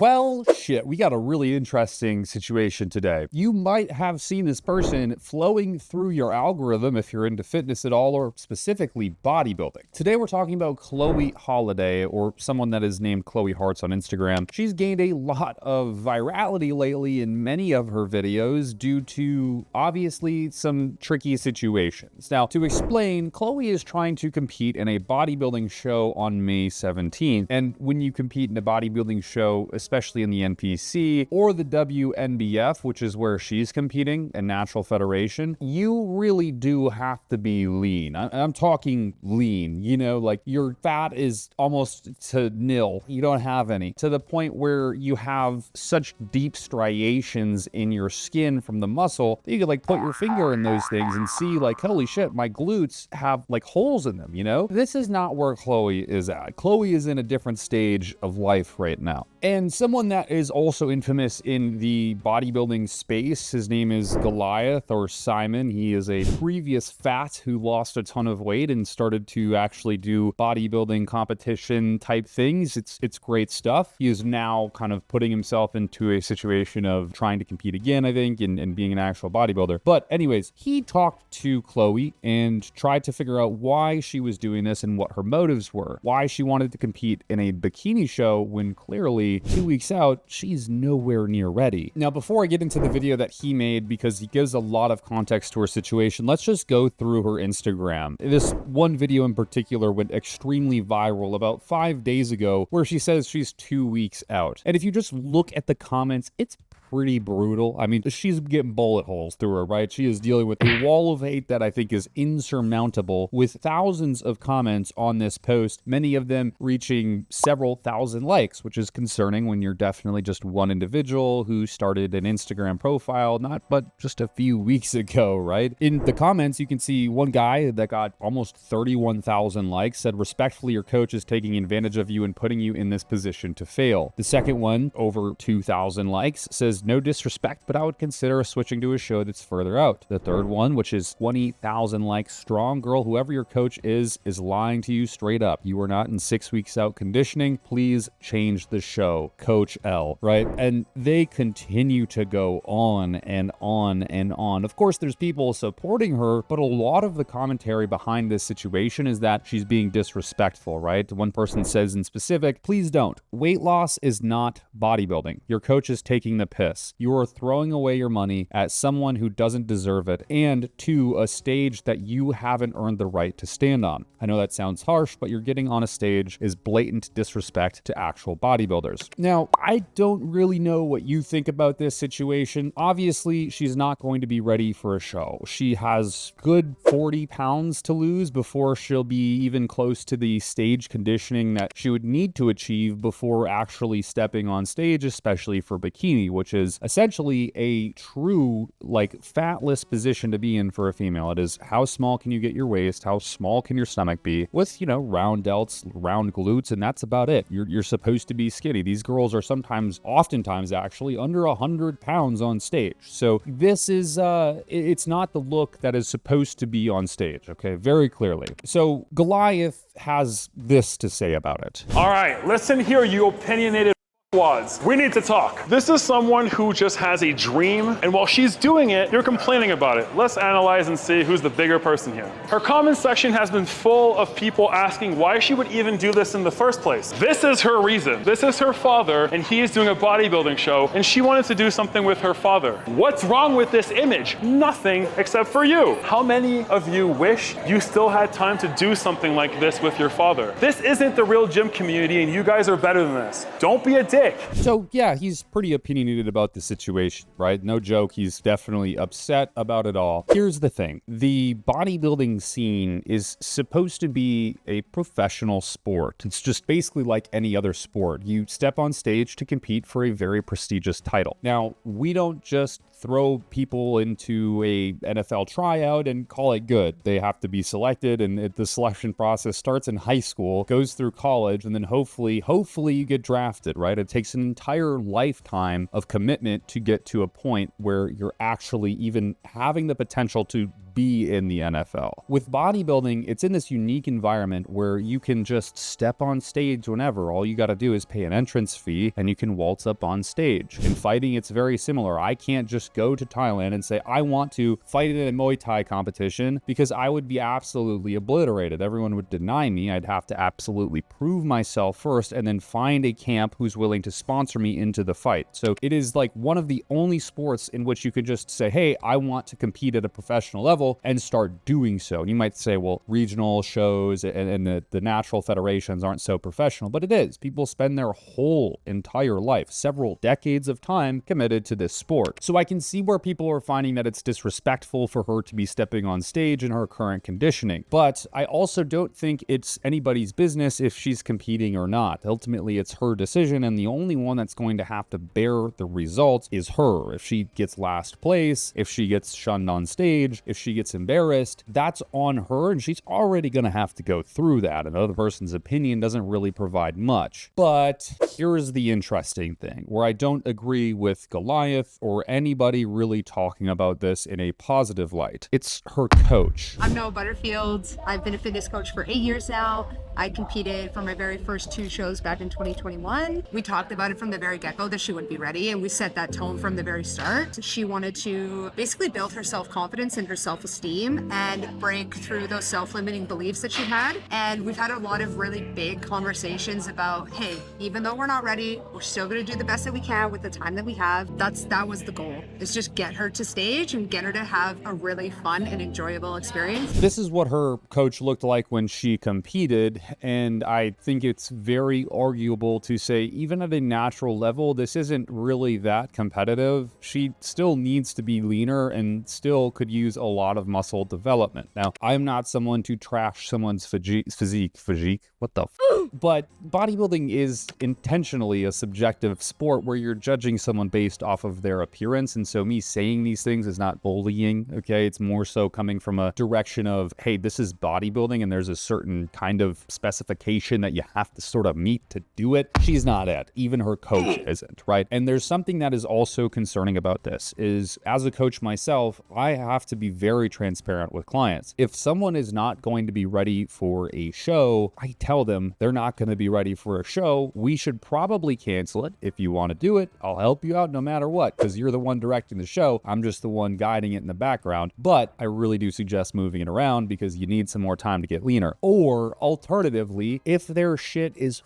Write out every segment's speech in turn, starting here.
Well, shit, we got a really interesting situation today. You might have seen this person flowing through your algorithm if you're into fitness at all, or specifically bodybuilding. Today we're talking about Chloe Holiday, or someone that is named Chloe Hearts on Instagram. She's gained a lot of virality lately in many of her videos due to, obviously, some tricky situations. Now, to explain, Chloe is trying to compete in a bodybuilding show on May 17th, and when you compete in a bodybuilding show, especially in the NPC or the WNBF, which is where she's competing, a natural federation, you really do have to be lean. I'm talking lean, you know, like your fat is almost to nil. You don't have any, to the point where you have such deep striations in your skin from the muscle that you could like put your finger in those things and see like, holy shit, my glutes have like holes in them, you know? This is not where Chloe is at. Chloe is in a different stage of life right now. And someone that is also infamous in the bodybuilding space, his name is Goliath, or Simon. He is a previous fat who lost a ton of weight and started to actually do bodybuilding competition type things. It's great stuff. He is now kind of putting himself into a situation of trying to compete again, I think, and being an actual bodybuilder. But anyways, he talked to Chloe and tried to figure out why she was doing this and what her motives were, why she wanted to compete in a bikini show when clearly 2 weeks out, she's nowhere near ready. Now, before I get into the video that he made, because he gives a lot of context to her situation, let's just go through her Instagram. This one video in particular went extremely viral about 5 days ago, where she says she's 2 weeks out. And if you just look at the comments, it's pretty brutal. I mean, she's getting bullet holes through her, right? She is dealing with a wall of hate that I think is insurmountable, with thousands of comments on this post, many of them reaching several thousand likes, which is concerning when you're definitely just one individual who started an Instagram profile not but just a few weeks ago, right? In the comments, you can see one guy that got almost 31,000 likes said, "Respectfully, your coach is taking advantage of you and putting you in this position to fail." The second one, over 2,000 likes, says, "No disrespect, but I would consider switching to a show that's further out." The third one, which is 20,000 likes strong, "Girl, whoever your coach is lying to you straight up. You are not in 6 weeks out conditioning. Please change the show. Coach L," right? And they continue to go on and on and on. Of course, there's people supporting her, but a lot of the commentary behind this situation is that she's being disrespectful, right? One person says in specific, "Please don't. Weight loss is not bodybuilding. Your coach is taking the piss. You are throwing away your money at someone who doesn't deserve it, and to a stage that you haven't earned the right to stand on." I know that sounds harsh, but you're getting on a stage is blatant disrespect to actual bodybuilders. Now, I don't really know what you think about this situation. Obviously, she's not going to be ready for a show. She has good 40 pounds to lose before she'll be even close to the stage conditioning that she would need to achieve before actually stepping on stage, especially for bikini, which is essentially a true, like, fatless position to be in for a female. It is how small can you get your waist, how small can your stomach be, with, you know, round delts, round glutes, and that's about it. You're supposed to be skinny. These girls are oftentimes actually under 100 pounds on stage. So this is, it's not the look that is supposed to be on stage, okay? Very clearly. So Goliath has this to say about it. All right, listen here, you opinionated wads. We need to talk. This is someone who just has a dream, and while she's doing it, you're complaining about it. Let's analyze and see who's the bigger person here. Her comment section has been full of people asking why she would even do this in the first place. This is her reason. This is her father, and he is doing a bodybuilding show, and she wanted to do something with her father. What's wrong with this image? Nothing, except for you. How many of you wish you still had time to do something like this with your father? This isn't the real gym community, and you guys are better than this. Don't be a dick. So yeah, he's pretty opinionated about the situation, right? No joke, he's definitely upset about it all. Here's the thing. The bodybuilding scene is supposed to be a professional sport. It's just basically like any other sport. You step on stage to compete for a very prestigious title. Now, we don't just throw people into a NFL tryout and call it good. They have to be selected, and the selection process starts in high school, goes through college, and then hopefully you get drafted, right? It takes an entire lifetime of commitment to get to a point where you're actually even having the potential to be in the NFL. With bodybuilding, it's in this unique environment where you can just step on stage whenever. All you got to do is pay an entrance fee and you can waltz up on stage. In fighting, it's very similar. I can't just go to Thailand and say, I want to fight in a Muay Thai competition, because I would be absolutely obliterated. Everyone would deny me. I'd have to absolutely prove myself first and then find a camp who's willing to sponsor me into the fight. So it is like one of the only sports in which you could just say, hey, I want to compete at a professional level, and start doing so. And you might say, well, regional shows and the natural federations aren't so professional, but it is. People spend their whole entire life, several decades of time, committed to this sport. So I can see where people are finding that it's disrespectful for her to be stepping on stage in her current conditioning. But I also don't think it's anybody's business if she's competing or not. Ultimately, it's her decision, and the only one that's going to have to bear the results is her. If she gets last place, if she gets shunned on stage, if she gets embarrassed, that's on her, and she's already going to have to go through that. Another person's opinion doesn't really provide much. But here's the interesting thing, where I don't agree with Goliath or anybody really talking about this in a positive light. It's her coach. I'm Noah Butterfield. I've been a fitness coach for 8 years now. I competed for my very first 2 shows back in 2021. We talked about it from the very get-go that she wouldn't be ready, and we set that tone from the very start. She wanted to basically build her self-confidence and her self-esteem and break through those self-limiting beliefs that she had. And we've had a lot of really big conversations about, hey, even though we're not ready, we're still going to do the best that we can with the time that we have. That was the goal, is just get her to stage and get her to have a really fun and enjoyable experience. This is what her coach looked like when she competed, and I think it's very arguable to say, even at a natural level, this isn't really that competitive. She still needs to be leaner and still could use a lot of muscle development. Now, I'm not someone to trash someone's physique, what the f? But bodybuilding is intentionally a subjective sport where you're judging someone based off of their appearance, and so me saying these things is not bullying, okay? It's more so coming from a direction of, hey, this is bodybuilding and there's a certain kind of specification that you have to sort of meet to do it. She's not it. Even her coach isn't, right? And there's something that is also concerning about this is, as a coach myself, I have to be very transparent with clients. If someone is not going to be ready for a show, I tell them they're not going to be ready for a show. We should probably cancel it. If you want to do it, I'll help you out no matter what, because you're the one directing the show. I'm just the one guiding it in the background. But I really do suggest moving it around because you need some more time to get leaner. Or alternatively, if their shit is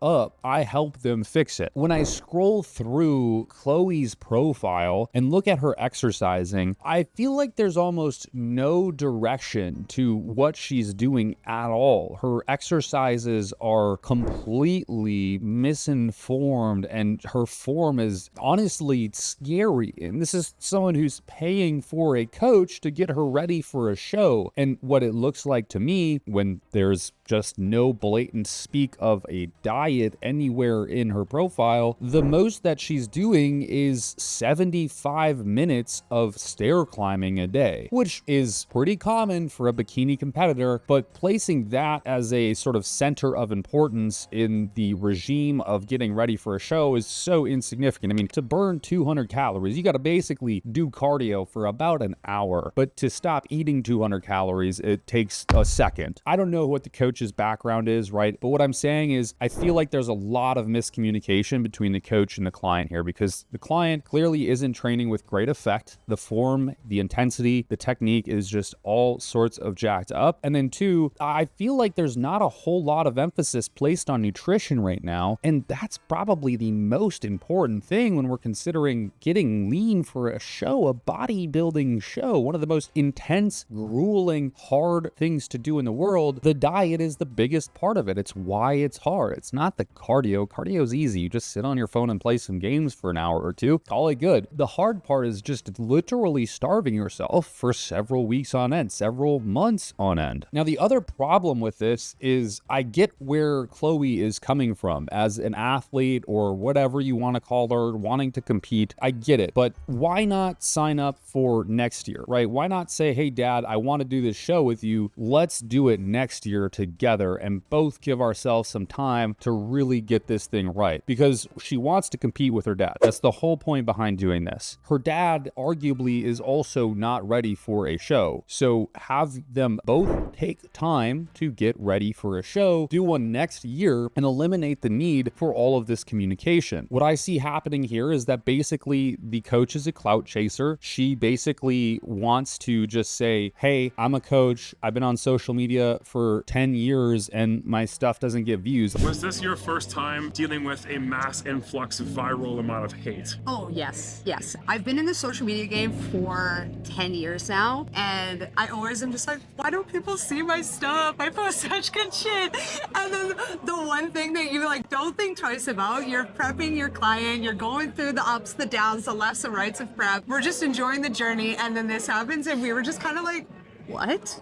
up, I help them fix it. When I scroll through Chloe's profile and look at her exercising, I feel like there's almost no direction to what she's doing at all. Her exercises are completely misinformed and her form is honestly scary. And this is someone who's paying for a coach to get her ready for a show. And what it looks like to me, when there's just no blatant speak of a diet anywhere in her profile, the most that she's doing is 75 minutes of stair climbing a day, which is pretty common for a bikini competitor, but placing that as a sort of center of importance in the regime of getting ready for a show is so insignificant. I mean, to burn 200 calories, you got to basically do cardio for about an hour, but to stop eating 200 calories, it takes a second. I don't know what the coach's background is, right? But what I'm saying is, I feel like there's a lot of miscommunication between the coach and the client here, because the client clearly isn't training with great effect. The form, the intensity, the technique is just all sorts of jacked up. And then 2, I feel like there's not a whole lot of emphasis placed on nutrition right now. And that's probably the most important thing when we're considering getting lean for a show, a bodybuilding show, one of the most intense, grueling, hard things to do in the world. The diet is the biggest part of it. It's why it's hard. It's not the cardio. Cardio's easy. You just sit on your phone and play some games for an hour or 2. Call it good. The hard part is just literally starving yourself for several weeks on end, several months on end. Now, the other problem with this is I get where Chloe is coming from as an athlete or whatever you want to call her, wanting to compete. I get it. But why not sign up for next year, right? Why not say, hey, Dad, I want to do this show with you. Let's do it next year to together and both give ourselves some time to really get this thing right, because she wants to compete with her dad. That's the whole point behind doing this. Her dad arguably is also not ready for a show. So have them both take time to get ready for a show, do one next year, and eliminate the need for all of this communication. What I see happening here is that basically the coach is a clout chaser. She basically wants to just say, hey, I'm a coach. I've been on social media for 10 years and my stuff doesn't get views. Was this your first time dealing with a mass influx, viral amount of hate? Oh, yes. Yes. I've been in the social media game for 10 years now, and I always am just like, why don't people see my stuff? I post such good shit. And then the one thing that you like don't think twice about, you're prepping your client, you're going through the ups, the downs, the lefts and rights of prep. We're just enjoying the journey, and then this happens, and we were just kind of like, what?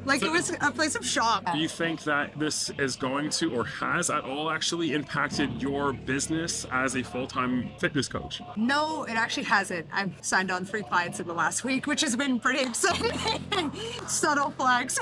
Like, it was a place of shock. Do you think that this is going to, or has at all actually impacted your business as a full-time fitness coach? No, it actually hasn't. I've signed on 3 clients in the last week, which has been pretty exciting. Subtle flex.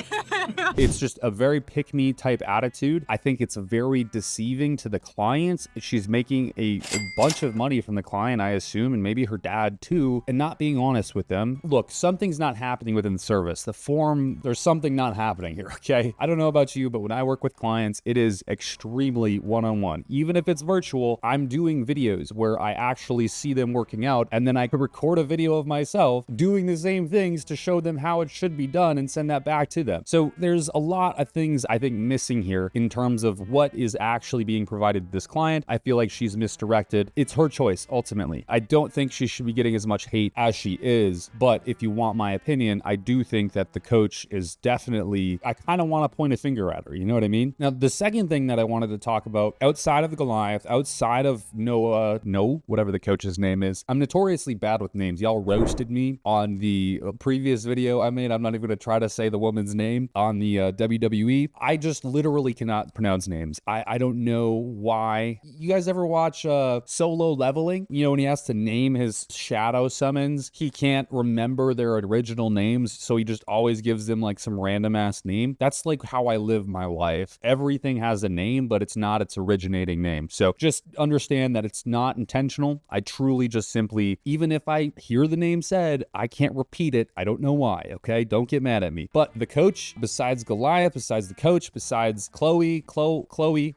It's just a very pick-me type attitude. I think it's very deceiving to the clients. She's making a bunch of money from the client, I assume, and maybe her dad too, and not being honest with them. Look, something's not happening within the service. The form, there's something not happening here, okay? I don't know about you, but when I work with clients, it is extremely one-on-one. Even if it's virtual, I'm doing videos where I actually see them working out, and then I could record a video of myself doing the same things to show them how it should be done and send that back to them. So there's a lot of things I think missing here in terms of what is actually being provided to this client. I feel like she's misdirected. It's her choice, ultimately. I don't think she should be getting as much hate as she is, but if you want my opinion, I do think that the coach is definitely, I kind of want to point a finger at her, you know what I mean? Now, the second thing that I wanted to talk about outside of the Goliath, outside of whatever the coach's name is, I'm notoriously bad with names. Y'all roasted me on the previous video I made. I'm not even going to try to say the woman's name on the WWE. I just literally cannot pronounce names. I don't know why. You guys ever watch Solo Leveling? You know, when he has to name his shadow summons, he can't remember their original names, so he just always gives them like some random ass name. That's like how I live my life. Everything has a name, but it's not its originating name. So just understand that it's not intentional. I truly just simply, even if I hear the name said, I can't repeat it. I don't know why, okay? Don't get mad at me. But the coach, besides Goliath, besides the coach, besides Chloe,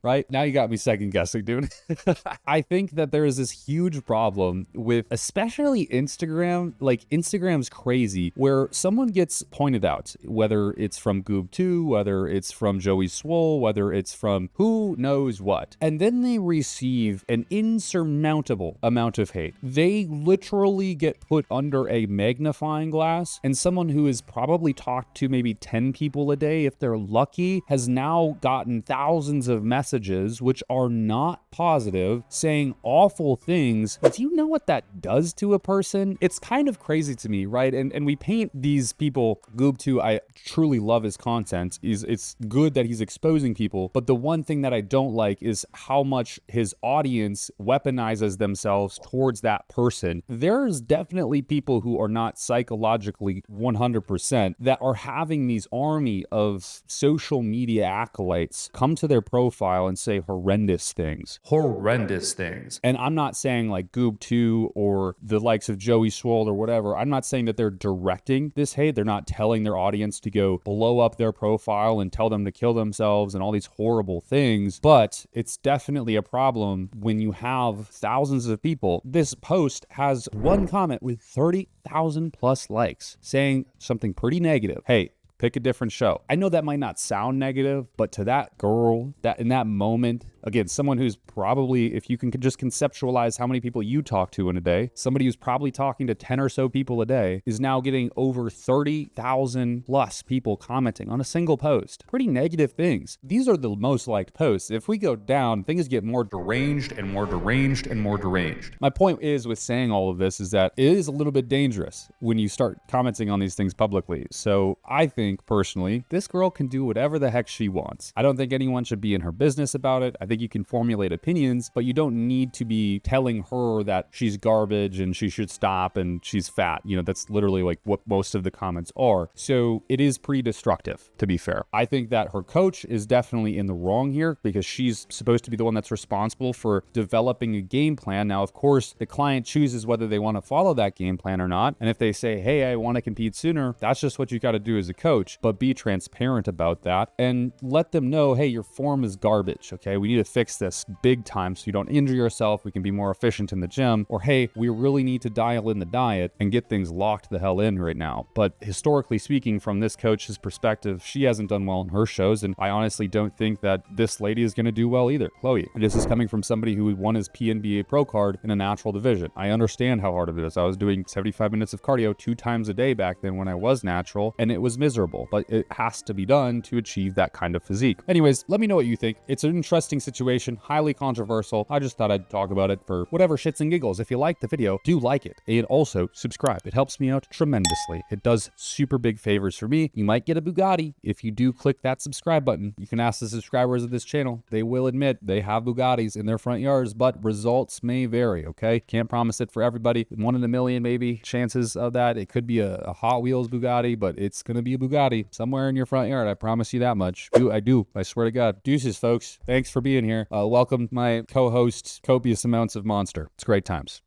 right? Now you got me second guessing, dude. I think that there is this huge problem with especially Instagram. Like, Instagram's crazy where someone gets pointed out, whether it's from Goob2, whether it's from Joey Swole, whether it's from who knows what, and then they receive an insurmountable amount of hate. They literally get put under a magnifying glass, and someone who has probably talked to maybe 10 people a day, if they're lucky, has now gotten thousands of messages which are not positive, saying awful things. Do you know what that does to a person? It's kind of crazy to me, right? And we paint these people, Goob2, I truly love his content. It's good that he's exposing people, but the one thing that I don't like is how much his audience weaponizes themselves towards that person. There's definitely people who are not psychologically 100% that are having these army of social media acolytes come to their profile and say horrendous things. And I'm not saying like Goob2 or the likes of Joey Swole or whatever. I'm not saying that they're directing this hate. They're not telling their audience to go blow up their profile and tell them to kill themselves and all these horrible things. But it's definitely a problem when you have thousands of people. This post has one comment with 30,000 plus likes saying something pretty negative. Hey, pick a different show. I know that might not sound negative, but to that girl, that in that moment, again, someone who's probably, if you can just conceptualize how many people you talk to in a day, somebody who's probably talking to 10 or so people a day is now getting over 30,000 plus people commenting on a single post. Pretty negative things. These are the most liked posts. If we go down, things get more deranged and more deranged and more deranged. My point is with saying all of this is that it is a little bit dangerous when you start commenting on these things publicly. So I think personally, this girl can do whatever the heck she wants. I don't think anyone should be in her business about it. I think you can formulate opinions, but you don't need to be telling her that she's garbage and she should stop and she's fat. You know, that's literally like what most of the comments are. So it is pretty destructive, to be fair. I think that her coach is definitely in the wrong here because she's supposed to be the one that's responsible for developing a game plan. Now, of course, the client chooses whether they want to follow that game plan or not. And if they say, hey, I want to compete sooner, that's just what you got to do as a coach, but be transparent about that and let them know, hey, your form is garbage. Okay. We need to fix this big time so you don't injure yourself. We can be more efficient in the gym. Or, hey, we really need to dial in the diet and get things locked the hell in right now. But historically speaking, from this coach's perspective, she hasn't done well in her shows. And I honestly don't think that this lady is going to do well either. Chloe, this is coming from somebody who won his PNBA pro card in a natural division. I understand how hard it is. I was doing 75 minutes of cardio 2 times a day back then when I was natural, and it was miserable, but it has to be done to achieve that kind of physique. Anyways, let me know what you think. It's an interesting situation, highly controversial. I just thought I'd talk about it for whatever shits and giggles. If you like the video, do like it and also subscribe. It helps me out tremendously. It does super big favors for me. You might get a Bugatti if you do click that subscribe button. You can ask the subscribers of this channel. They will admit they have Bugattis in their front yards, but results may vary, okay? Can't promise it for everybody. 1 in a million maybe chances of that. It could be a Hot Wheels Bugatti, but it's going to be a Bugatti somewhere in your front yard. I promise you that much. I swear to God. Deuces, folks. Thanks for being here. Welcome my co-host, copious amounts of Monster. It's great times.